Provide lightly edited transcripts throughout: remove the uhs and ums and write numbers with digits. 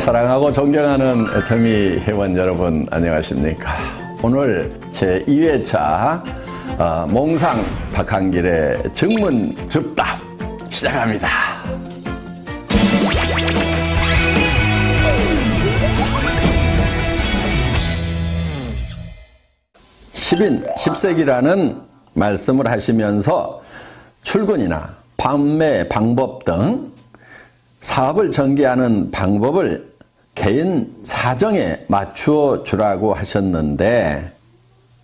사랑하고 존경하는 애터미 회원 여러분 안녕하십니까. 오늘 제2회차 몽상 박한길의 증문 즉답 시작합니다. 10인 10색이라는 말씀을 하시면서 출근이나 판매 방법 등 사업을 전개하는 방법을 개인 사정에 맞추어 주라고 하셨는데,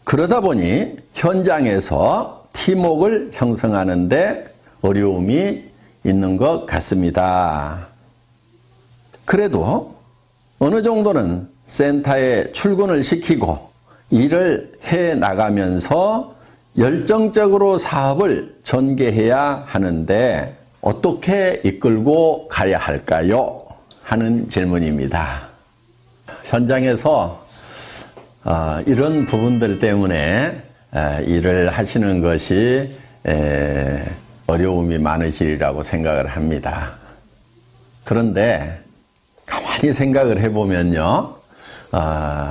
그러다 보니 현장에서 팀워크를 형성하는 데 어려움이 있는 것 같습니다. 그래도 어느 정도는 센터에 출근을 시키고 일을 해 나가면서 열정적으로 사업을 전개해야 하는데 어떻게 이끌고 가야 할까요? 하는 질문입니다. 현장에서 이런 부분들 때문에 일을 하시는 것이 어려움이 많으시리라고 생각을 합니다. 그런데 가만히 생각을 해보면요,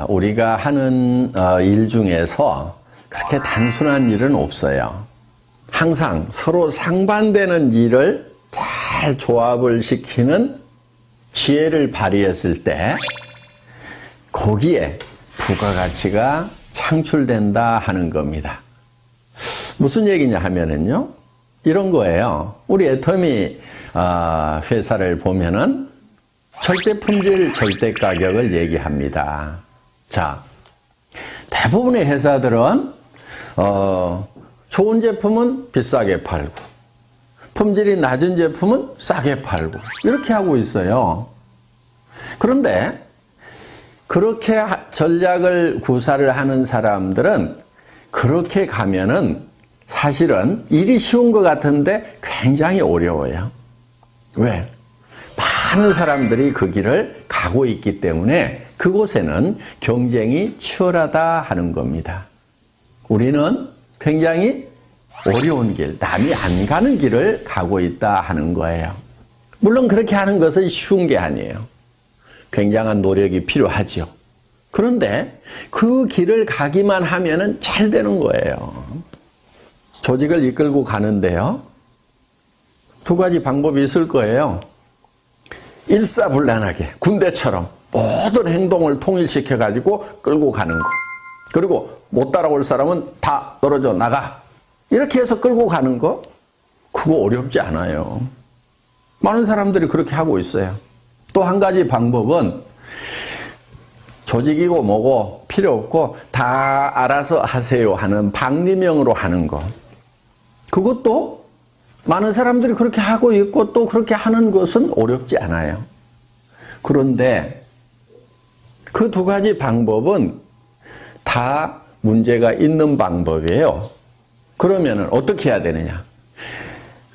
우리가 하는 일 중에서 그렇게 단순한 일은 없어요. 항상 서로 상반되는 일을 잘 조합을 시키는 지혜를 발휘했을 때 거기에 부가가치가 창출된다 하는 겁니다. 무슨 얘기냐 하면은요, 이런 거예요. 우리 애터미 회사를 보면은 절대 품질, 절대 가격을 얘기합니다. 자, 대부분의 회사들은 좋은 제품은 비싸게 팔고 품질이 낮은 제품은 싸게 팔고 이렇게 하고 있어요. 그런데 그렇게 전략을 구사를 하는 사람들은 그렇게 가면은 사실은 일이 쉬운 것 같은데 굉장히 어려워요. 왜? 많은 사람들이 그 길을 가고 있기 때문에 그곳에는 경쟁이 치열하다 하는 겁니다. 우리는 굉장히 어려운 길, 남이 안 가는 길을 가고 있다 하는 거예요. 물론 그렇게 하는 것은 쉬운 게 아니에요. 굉장한 노력이 필요하죠. 그런데 그 길을 가기만 하면은 잘 되는 거예요. 조직을 이끌고 가는데요, 두 가지 방법이 있을 거예요. 일사불란하게 군대처럼 모든 행동을 통일시켜가지고 끌고 가는 거. 그리고 못 따라올 사람은 다 떨어져 나가. 이렇게 해서 끌고 가는 거, 그거 어렵지 않아요. 많은 사람들이 그렇게 하고 있어요. 또 한 가지 방법은 조직이고 뭐고 필요 없고 다 알아서 하세요 하는 방리명으로 하는 거. 그것도 많은 사람들이 그렇게 하고 있고 또 그렇게 하는 것은 어렵지 않아요. 그런데 그 두 가지 방법은 다 문제가 있는 방법이에요. 그러면은 어떻게 해야 되느냐?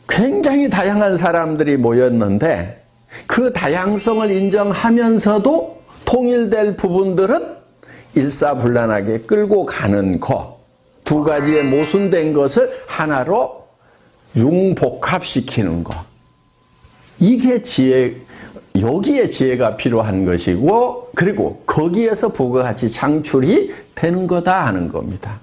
굉장히 다양한 사람들이 모였는데 그 다양성을 인정하면서도 통일될 부분들은 일사불란하게 끌고 가는 거, 두 가지의 모순된 것을 하나로 융복합시키는 거. 이게 여기에 지혜가 필요한 것이고, 그리고 거기에서 부가가치 창출이 되는 거다 하는 겁니다.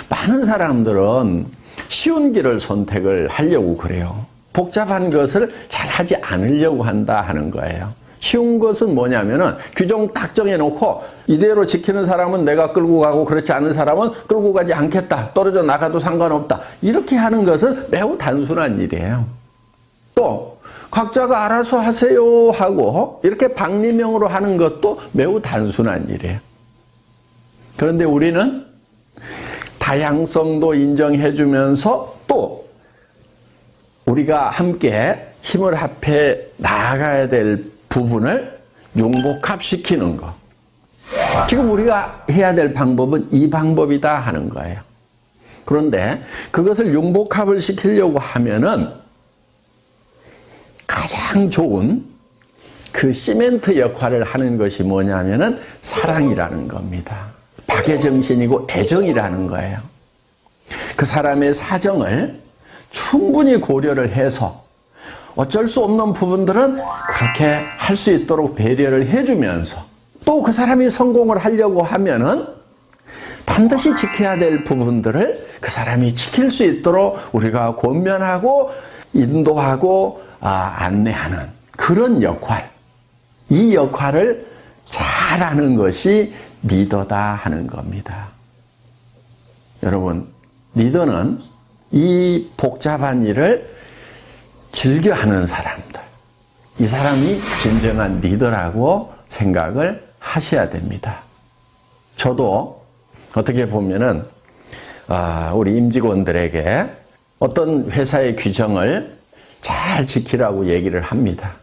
많은 사람들은 쉬운 길을 선택을 하려고 그래요. 복잡한 것을 잘 하지 않으려고 한다 하는 거예요. 쉬운 것은 뭐냐면은 규정 딱 정해놓고 이대로 지키는 사람은 내가 끌고 가고 그렇지 않은 사람은 끌고 가지 않겠다. 떨어져 나가도 상관없다. 이렇게 하는 것은 매우 단순한 일이에요. 또 각자가 알아서 하세요 하고 이렇게 방리명으로 하는 것도 매우 단순한 일이에요. 그런데 우리는 다양성도 인정해주면서 또 우리가 함께 힘을 합해 나아가야 될 부분을 융복합시키는 거. 지금 우리가 해야 될 방법은 이 방법이다 하는 거예요. 그런데 그것을 융복합을 시키려고 하면은 가장 좋은 그 시멘트 역할을 하는 것이 뭐냐면은 사랑이라는 겁니다. 박애정신이고 애정이라는 거예요. 그 사람의 사정을 충분히 고려를 해서 어쩔 수 없는 부분들은 그렇게 할 수 있도록 배려를 해주면서 또 그 사람이 성공을 하려고 하면은 반드시 지켜야 될 부분들을 그 사람이 지킬 수 있도록 우리가 권면하고 인도하고 안내하는 그런 역할, 이 역할을 잘하는 것이 리더다 하는 겁니다. 여러분, 리더는 이 복잡한 일을 즐겨하는 사람들, 이 사람이 진정한 리더라고 생각을 하셔야 됩니다. 저도 어떻게 보면은 우리 임직원들에게 어떤 회사의 규정을 잘 지키라고 얘기를 합니다.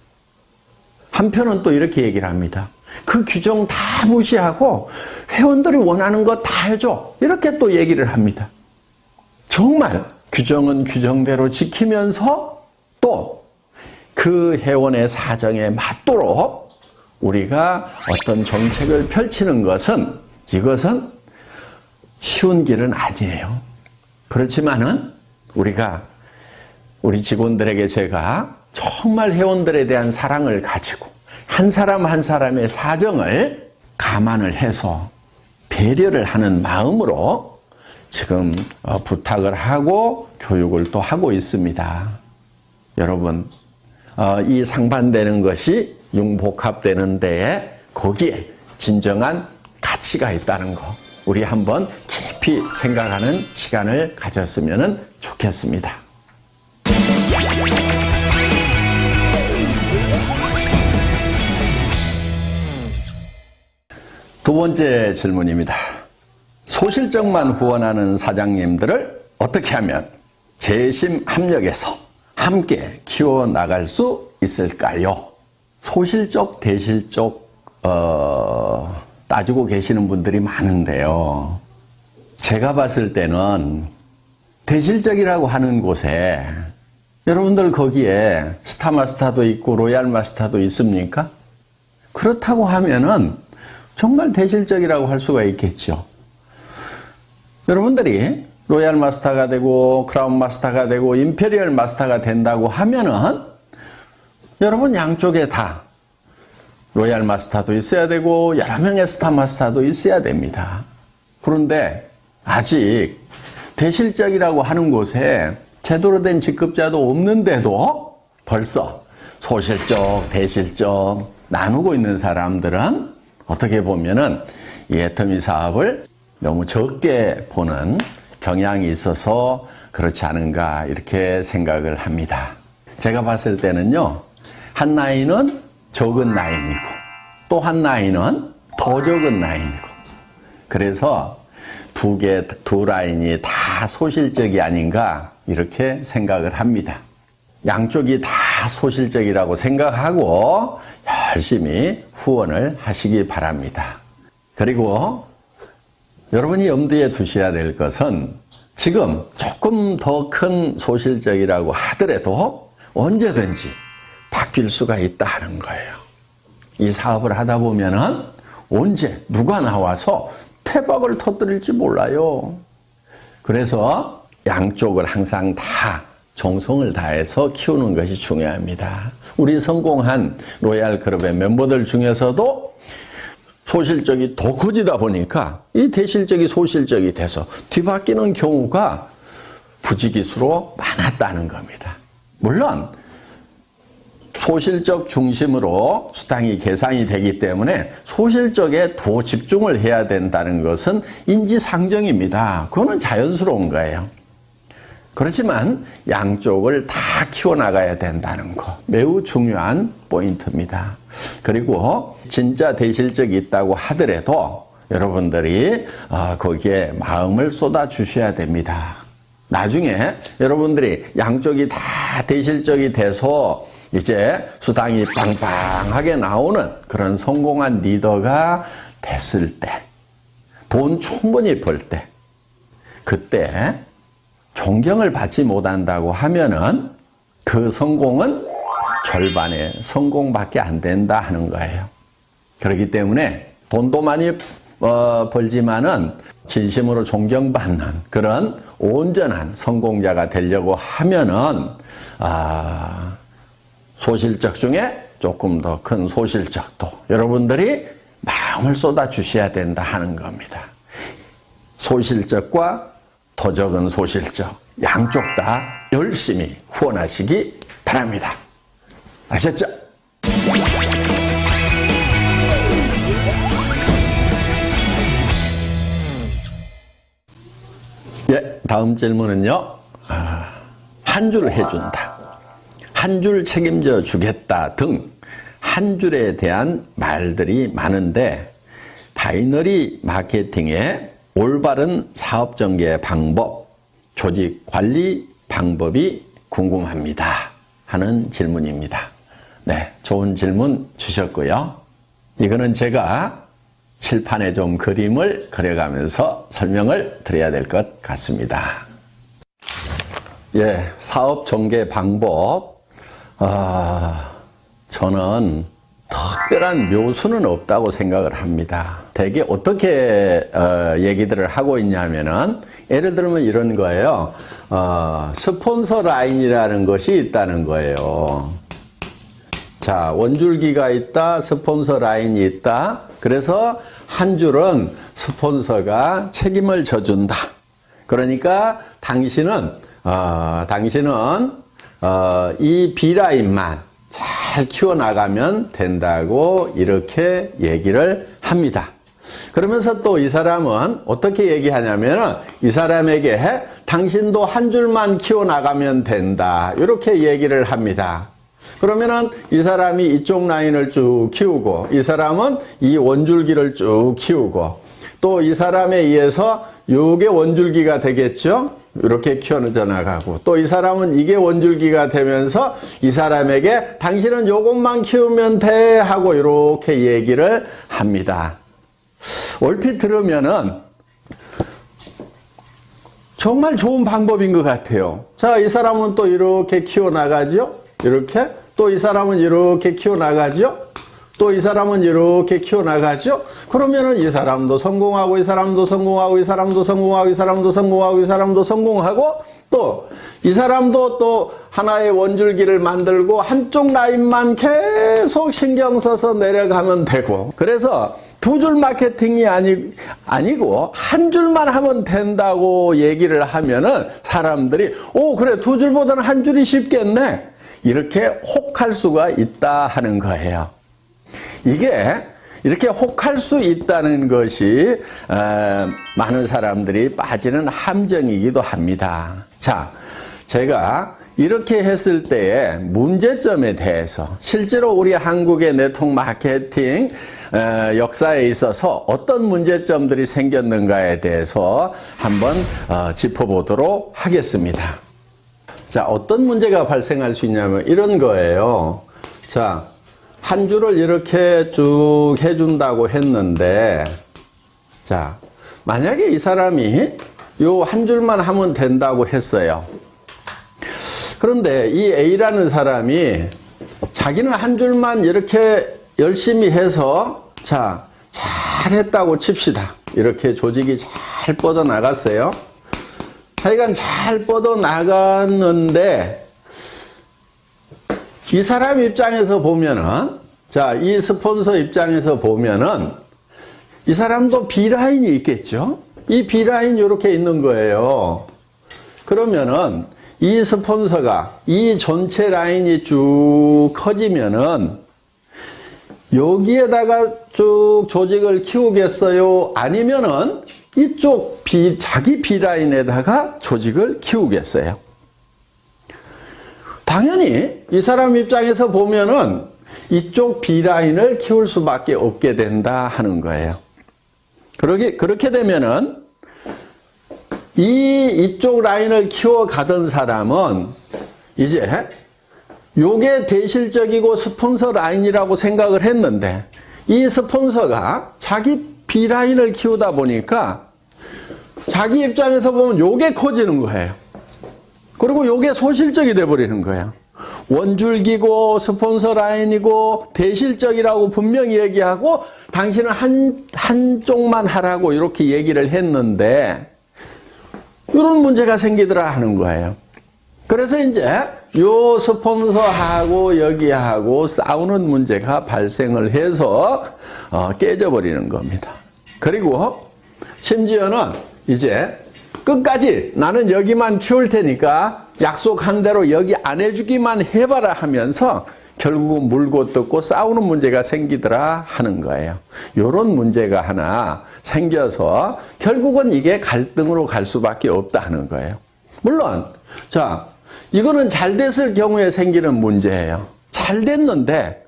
한편은 또 이렇게 얘기를 합니다. 그 규정 다 무시하고 회원들이 원하는 거 다 해줘. 이렇게 또 얘기를 합니다. 정말 규정은 규정대로 지키면서 또 그 회원의 사정에 맞도록 우리가 어떤 정책을 펼치는 것은 이것은 쉬운 길은 아니에요. 그렇지만은 우리 직원들에게 제가 정말 회원들에 대한 사랑을 가지고 한 사람 한 사람의 사정을 감안을 해서 배려를 하는 마음으로 지금 부탁을 하고 교육을 또 하고 있습니다. 여러분, 이 상반되는 것이 융복합되는 데에 거기에 진정한 가치가 있다는 거 우리 한번 깊이 생각하는 시간을 가졌으면 좋겠습니다. 두 번째 질문입니다. 소실적만 후원하는 사장님들을 어떻게 하면 재심 합력해서 함께 키워나갈 수 있을까요? 소실적, 대실적 따지고 계시는 분들이 많은데요. 제가 봤을 때는 대실적이라고 하는 곳에 여러분들 거기에 스타마스터도 있고 로얄마스터도 있습니까? 그렇다고 하면은 정말 대실적이라고 할 수가 있겠죠. 여러분들이 로얄 마스터가 되고 크라운 마스터가 되고 임페리얼 마스터가 된다고 하면은 여러분 양쪽에 다 로얄 마스터도 있어야 되고 여러 명의 스타 마스터도 있어야 됩니다. 그런데 아직 대실적이라고 하는 곳에 제대로 된 직급자도 없는데도 벌써 소실적, 대실적 나누고 있는 사람들은 어떻게 보면은 이 애터미 사업을 너무 적게 보는 경향이 있어서 그렇지 않은가 이렇게 생각을 합니다. 제가 봤을 때는요, 한 라인은 적은 라인이고 또 한 라인은 더 적은 라인이고 그래서 두 라인이 다 소실적이 아닌가 이렇게 생각을 합니다. 양쪽이 다 소실적이라고 생각하고 열심히 후원을 하시기 바랍니다. 그리고 여러분이 염두에 두셔야 될 것은 지금 조금 더 큰 소실적이라고 하더라도 언제든지 바뀔 수가 있다는 거예요. 이 사업을 하다 보면은 언제 누가 나와서 태박을 터뜨릴지 몰라요. 그래서 양쪽을 항상 다 정성을 다해서 키우는 것이 중요합니다. 우리 성공한 로얄 클럽의 멤버들 중에서도 소실적이 더 커지다 보니까 이 대실적이 소실적이 돼서 뒤바뀌는 경우가 부지기수로 많았다는 겁니다. 물론 소실적 중심으로 수당이 계산이 되기 때문에 소실적에 더 집중을 해야 된다는 것은 인지상정입니다. 그거는 자연스러운 거예요. 그렇지만 양쪽을 다 키워나가야 된다는 거 매우 중요한 포인트입니다. 그리고 진짜 대실적이 있다고 하더라도 여러분들이 거기에 마음을 쏟아 주셔야 됩니다. 나중에 여러분들이 양쪽이 다 대실적이 돼서 이제 수당이 빵빵하게 나오는 그런 성공한 리더가 됐을 때, 돈 충분히 벌 때, 그때 존경을 받지 못한다고 하면은 그 성공은 절반의 성공밖에 안 된다 하는 거예요. 그렇기 때문에 돈도 많이 벌지만은 진심으로 존경받는 그런 온전한 성공자가 되려고 하면은 소실적 중에 조금 더 큰 소실적도 여러분들이 마음을 쏟아 주셔야 된다 하는 겁니다. 소실적과 더 적은 소실적 양쪽 다 열심히 후원하시기 바랍니다. 아셨죠? 예, 다음 질문은요. 한 줄 해준다, 한 줄 책임져 주겠다 등 한 줄에 대한 말들이 많은데 바이너리 마케팅의 올바른 사업 전개 방법, 조직 관리 방법이 궁금합니다 하는 질문입니다. 네, 좋은 질문 주셨고요. 이거는 제가 칠판에 좀 그림을 그려가면서 설명을 드려야 될 것 같습니다. 예, 사업 전개 방법. 저는 특별한 묘수는 없다고 생각을 합니다. 되게 어떻게 얘기들을 하고 있냐면은 예를 들면 이런 거예요. 스폰서 라인이라는 것이 있다는 거예요. 자, 원줄기가 있다, 스폰서 라인이 있다. 그래서 한 줄은 스폰서가 책임을 져준다. 그러니까 당신은 이 B라인만 잘 키워나가면 된다고 이렇게 얘기를 합니다. 그러면서 또 이 사람은 어떻게 얘기하냐면 이 사람에게 당신도 한 줄만 키워나가면 된다 이렇게 얘기를 합니다. 그러면은 이 사람이 이쪽 라인을 쭉 키우고 이 사람은 이 원줄기를 쭉 키우고 또 이 사람에 의해서 요게 원줄기가 되겠죠. 이렇게 키워져 나가고 또 이 사람은 이게 원줄기가 되면서 이 사람에게 당신은 요것만 키우면 돼 하고 이렇게 얘기를 합니다. 얼핏 들으면은 정말 좋은 방법인 것 같아요. 자, 이 사람은 또 이렇게 키워나가죠. 이렇게 또 이 사람은 이렇게 키워나가죠. 또 이 사람은 이렇게 키워나가죠. 그러면은 이 사람도 성공하고 이 사람도 성공하고 이 사람도 성공하고 이 사람도 성공하고 이 사람도 성공하고 또 이 사람도 또 하나의 원줄기를 만들고 한쪽 라인만 계속 신경 써서 내려가면 되고 그래서 두 줄 마케팅이 아니고 한 줄만 하면 된다고 얘기를 하면은 사람들이 그래 두 줄보다는 한 줄이 쉽겠네 이렇게 혹할 수가 있다 하는 거예요. 이게 이렇게 혹할 수 있다는 것이 많은 사람들이 빠지는 함정이기도 합니다. 자, 제가 이렇게 했을 때의 문제점에 대해서 실제로 우리 한국의 네트워크 마케팅 역사에 있어서 어떤 문제점들이 생겼는가에 대해서 한번 짚어보도록 하겠습니다. 자, 어떤 문제가 발생할 수 있냐면 이런 거예요. 자, 한 줄을 이렇게 쭉 해준다고 했는데, 자, 만약에 이 사람이 요 한 줄만 하면 된다고 했어요. 그런데 이 A라는 사람이 자기는 한 줄만 이렇게 열심히 해서, 자, 잘했다고 칩시다. 이렇게 조직이 잘 뻗어나갔어요. 하여간 잘 뻗어나갔는데, 이 사람 입장에서 보면은, 자, 이 스폰서 입장에서 보면은, 이 사람도 B라인이 있겠죠? 이 B라인이 이렇게 있는 거예요. 그러면은, 이 스폰서가 이 전체 라인이 쭉 커지면은, 여기에다가 쭉 조직을 키우겠어요? 아니면은, 이쪽 자기 B라인에다가 조직을 키우겠어요? 당연히 이 사람 입장에서 보면은 이쪽 B라인을 키울 수밖에 없게 된다 하는 거예요. 그렇게 되면은 이쪽 라인을 키워가던 사람은 이제 요게 대실적이고 스폰서 라인이라고 생각을 했는데 이 스폰서가 자기 B라인을 키우다 보니까 자기 입장에서 보면 요게 커지는 거예요. 그리고 요게 소실적이 돼버리는 거예요. 원줄기고 스폰서 라인이고 대실적이라고 분명히 얘기하고 당신은 한쪽만 하라고 이렇게 얘기를 했는데 이런 문제가 생기더라 하는 거예요. 그래서 이제 요 스폰서하고 여기하고 싸우는 문제가 발생을 해서 깨져버리는 겁니다. 그리고 심지어는 이제 끝까지 나는 여기만 키울 테니까 약속한 대로 여기 안 해주기만 해봐라 하면서 결국은 물고 뜯고 싸우는 문제가 생기더라 하는 거예요. 이런 문제가 하나 생겨서 결국은 이게 갈등으로 갈 수밖에 없다 하는 거예요. 물론 자, 이거는 잘 됐을 경우에 생기는 문제예요. 잘 됐는데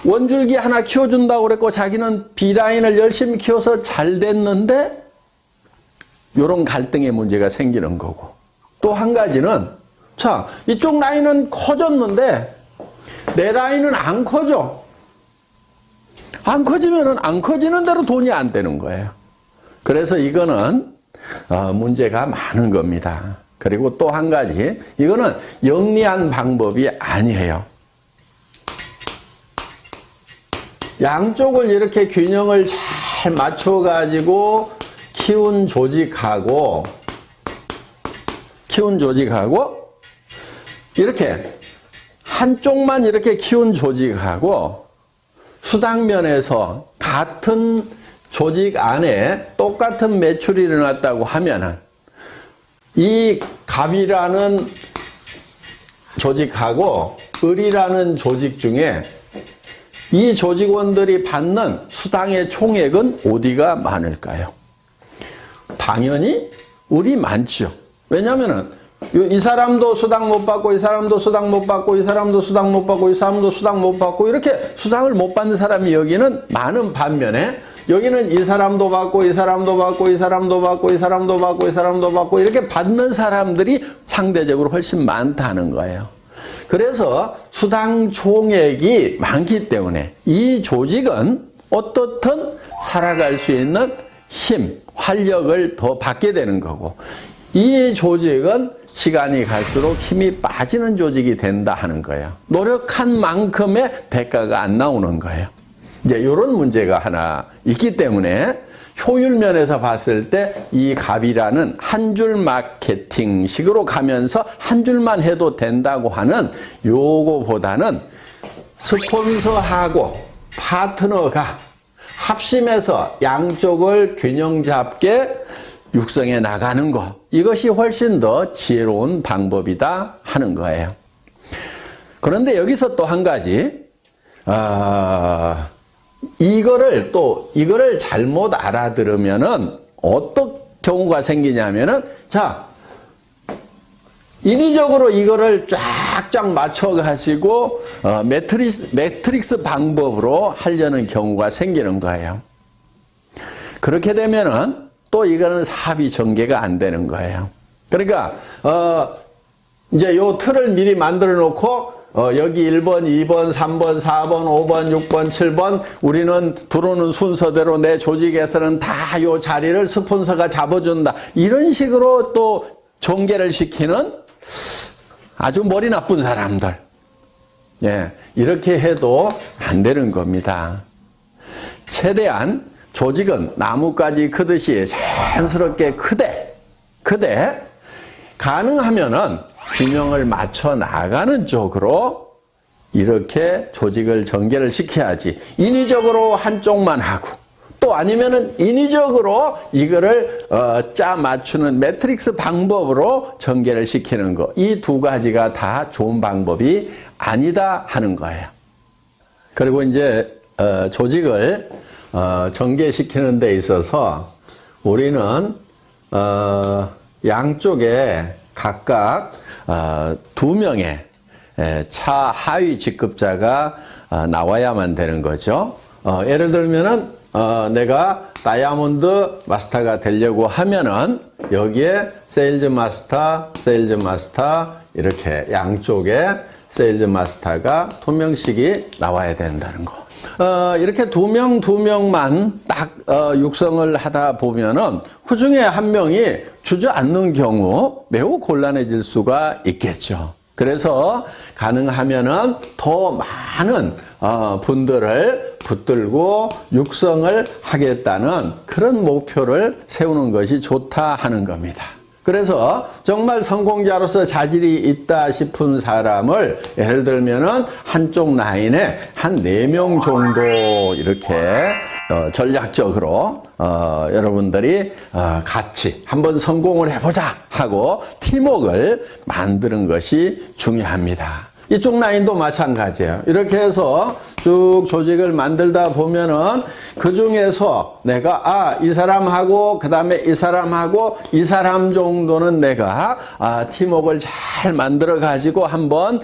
원줄기 하나 키워준다고 그랬고 자기는 B라인을 열심히 키워서 잘 됐는데 이런 갈등의 문제가 생기는 거고, 또 한 가지는 자, 이쪽 라인은 커졌는데 내 라인은 안 커져. 안 커지면은 안 커지는 대로 돈이 안 되는 거예요. 그래서 이거는 문제가 많은 겁니다. 그리고 또 한 가지, 이거는 영리한 방법이 아니에요. 양쪽을 이렇게 균형을 잘 맞춰가지고 키운 조직하고 이렇게 한쪽만 이렇게 키운 조직하고 수당면에서 같은 조직 안에 똑같은 매출이 일어났다고 하면은 이 갑이라는 조직하고 을이라는 조직 중에 이 조직원들이 받는 수당의 총액은 어디가 많을까요? 당연히 을이 많죠. 왜냐하면은 이 사람도 수당 못 받고 이 사람도 수당 못 받고 이 사람도 수당 못 받고 이 사람도 수당 못 받고 이렇게 수당을 못 받는 사람이 여기는 많은 반면에 여기는 이 사람도 받고 이 사람도 받고 이 사람도 받고 이 사람도 받고 이 사람도 받고 이렇게 받는 사람들이 상대적으로 훨씬 많다는 거예요. 그래서 수당 총액이 많기 때문에 이 조직은 어떻든 살아갈 수 있는 힘, 활력을 더 받게 되는 거고, 이 조직은 시간이 갈수록 힘이 빠지는 조직이 된다 하는 거예요. 노력한 만큼의 대가가 안 나오는 거예요. 이제 이런 문제가 하나 있기 때문에 효율 면에서 봤을 때 이 갑이라는 한 줄 마케팅식으로 가면서 한 줄만 해도 된다고 하는 요거보다는 스폰서하고 파트너가 합심해서 양쪽을 균형 잡게 육성해 나가는 것, 이것이 훨씬 더 지혜로운 방법이다 하는 거예요. 그런데 여기서 또 한 가지, 이거를 잘못 알아들으면은 어떤 경우가 생기냐면은, 자, 인위적으로 이거를 쫙쫙 맞춰가지고, 매트릭스 방법으로 하려는 경우가 생기는 거예요. 그렇게 되면은 또 이거는 사업이 전개가 안 되는 거예요. 그러니까, 이제 요 틀을 미리 만들어 놓고, 여기 1번, 2번, 3번, 4번, 5번, 6번, 7번 우리는 들어오는 순서대로 내 조직에서는 다 요 자리를 스폰서가 잡아준다. 이런 식으로 또 전개를 시키는 아주 머리 나쁜 사람들. 예, 이렇게 해도 안 되는 겁니다. 최대한 조직은 나뭇가지 크듯이 자연스럽게 크되 가능하면은 균형을 맞춰 나가는 쪽으로 이렇게 조직을 전개를 시켜야지, 인위적으로 한쪽만 하고 또 아니면은 인위적으로 이거를 짜 맞추는 매트릭스 방법으로 전개를 시키는 거, 이 두 가지가 다 좋은 방법이 아니다 하는 거예요. 그리고 이제 조직을 전개시키는 데 있어서 우리는 양쪽에 각각 2명의 차 하위 직급자가 나와야만 되는 거죠. 예를 들면은 내가 다이아몬드 마스터가 되려고 하면은 여기에 세일즈 마스터 이렇게 양쪽에 세일즈 마스터가 2명씩이 나와야 된다는 거. 이렇게 2명만 딱 육성을 하다 보면은 그 중에 한 명이 주저앉는 경우 매우 곤란해질 수가 있겠죠. 그래서 가능하면은 더 많은 분들을 붙들고 육성을 하겠다는 그런 목표를 세우는 것이 좋다 하는 겁니다. 그래서 정말 성공자로서 자질이 있다 싶은 사람을 예를 들면은 한쪽 라인에 한 4명 정도 이렇게 전략적으로 여러분들이 같이 한번 성공을 해보자 하고 팀워크를 만드는 것이 중요합니다. 이쪽 라인도 마찬가지예요. 이렇게 해서 쭉 조직을 만들다 보면은 그 중에서 내가 이 사람하고 그 다음에 이 사람하고 이 사람 정도는 내가 팀워크를 잘 만들어 가지고 한번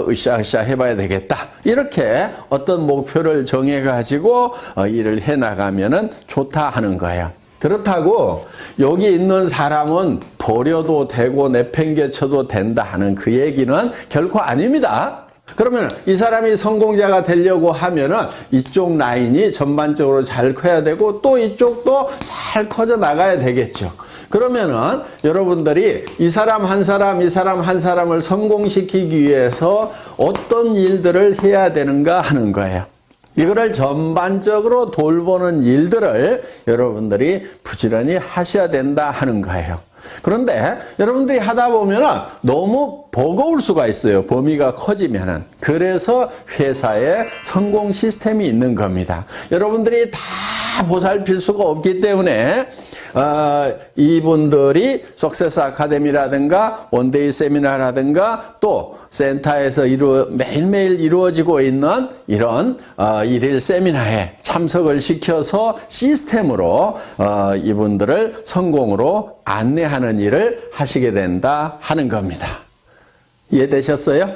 으쌰으쌰 해봐야 되겠다. 이렇게 어떤 목표를 정해 가지고 일을 해 나가면은 좋다 하는 거예요. 그렇다고 여기 있는 사람은 버려도 되고 내팽개쳐도 된다 하는 그 얘기는 결코 아닙니다. 그러면 이 사람이 성공자가 되려고 하면은 이쪽 라인이 전반적으로 잘 커야 되고 또 이쪽도 잘 커져 나가야 되겠죠. 그러면은 여러분들이 이 사람 한 사람, 이 사람 한 사람을 성공시키기 위해서 어떤 일들을 해야 되는가 하는 거예요. 이거를 전반적으로 돌보는 일들을 여러분들이 부지런히 하셔야 된다 하는 거예요. 그런데 여러분들이 하다 보면은 너무 버거울 수가 있어요. 범위가 커지면은. 그래서 회사에 성공 시스템이 있는 겁니다. 여러분들이 다 보살필 수가 없기 때문에 이분들이 석세스 아카데미라든가 원데이 세미나라든가 또 센터에서 매일매일 이루어지고 있는 이런 일일 세미나에 참석을 시켜서 시스템으로 이분들을 성공으로 안내하는 일을 하시게 된다 하는 겁니다. 이해되셨어요?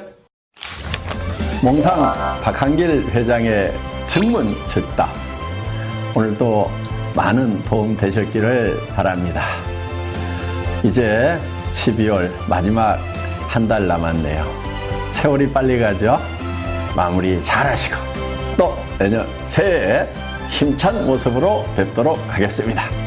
몽상 박한길 회장의 증문 즉답. 오늘도 많은 도움 되셨기를 바랍니다. 이제 12월 마지막 한 달 남았네요. 세월이 빨리 가죠? 마무리 잘 하시고 또 내년 새해에 힘찬 모습으로 뵙도록 하겠습니다.